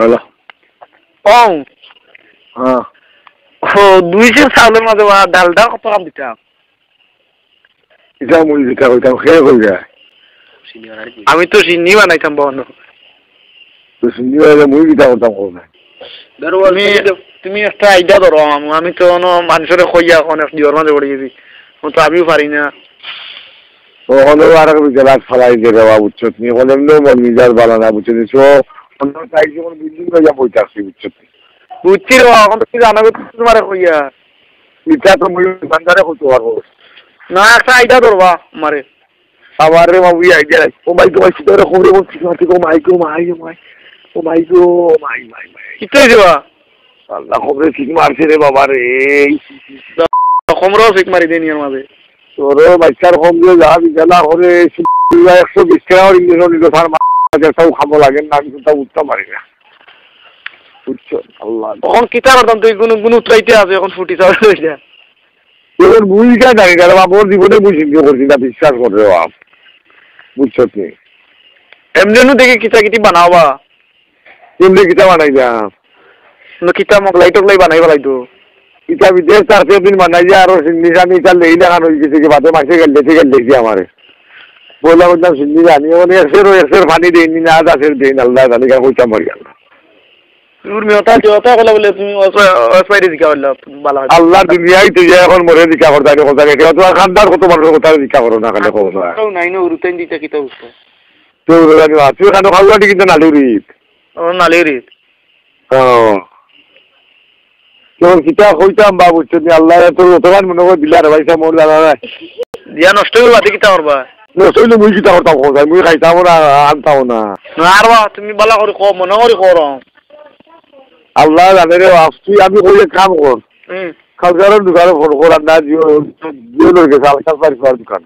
hello ও হ্যাঁ ও 200 চাউলের মাঝে ডালটা কত দাম দিতাম এটা মুই যেটা কইতাম খেয়ে কই যায় আমি তো চিনি বানাইতাম বন্ধ তো শুনি হলে মুই যেটা করতাম কই না তুমি একটা আইডিয়া ধরো আমি তো মানুষের কইয়া অনেক দিওর মাঝে পড়ে গেছি তো আমিও পারি না ওখানে আর এক জেলা ফেলাই দিয়ে দেওয়া বুঝছো তুমি ওখানে মিজাজ বানানা বুঝছো নিছো অন্য সাইড যখন বিল্ডিং হয়ে যা বইতে আসছি বুঝছো বুঝছি এখন তুমি জানাবে তোমার কইয়া এটা তো মুই বান্দারে হতে পারবো না একটা আইডিয়া ধরবা আমারে আবার রে বাবু আইডিয়া ও মাই গো মাই সিধরে খবরে বলছি মাটি গো মাই গো মাই মাই ও মাই গো মাই মাই মাই কিতে দিবা আল্লাহ খবরে ঠিক মারছে রে বাবা রে খমরও ঠিক মারি দেনি এর মাঝে তোর বাচ্চার কম দিয়ে যা বিকেলা করে 120 টাকা ইঞ্জেকশন নিল তার মাথাও খাবো লাগে না আমি তো উঠতে পারি না বুঝছো আল্লাহ এখন কিতা করতাম তুই কোনো উত্তরাইতে আছে এখন ফুটি চাওয়া হয়ে যায় এবার ভূমিকা জানি না বাবা ওর জীবনে বুঝি করছি না বিশ্বাস করে বাপ বুঝছো তুমি এমনি দেখে কিতা কিতি বানাবা এমনি কিতা বানাই যা কিতা মগলাই টগলাই বানাইবা লাগতো ইটা বিদেশ তার দিন বানাই যা আরো নিশানি ইটা লেই লাগানো হয়েছে কি বাদে মাসে গেলে আমারে বললাম বললাম সিন্নি জানি মানে এসের পানি দেয়নি না দাসের দেন আল্লাহ জানি কা কইতাম মরি আল্লাহ আল্লাহ দুনিয়ায় তুই এখন মরে দিকা করতে কথা রেখে তোমার খানদার কত মানুষের কথা দিকা করো না খালে খবর নাই না উরুতেন দিতে কিতা বুঝছো তুই খানো খাওয়াটি কিন্তু নালিউরিত নালিউরিত তোর কিতা কইতাম বা বুঝছো আল্লাহ তোর অতমান মনে করে দিলার ভাইসা মোর জানা নাই দিয়া নষ্ট করবা কিতা করবা নষ্ট হইলে মুই কিতা করতাম কোথায় মুই খাইতাম না আনতাম না আর বা তুমি বালা করে কো মনে করে করো আল্লাহ জানে রে তুই আমি কইলে কাম কর খাওয়ার দোকানে ফোন করার না জিও জিও লোক গেছে আলকাস বাড়ি দোকান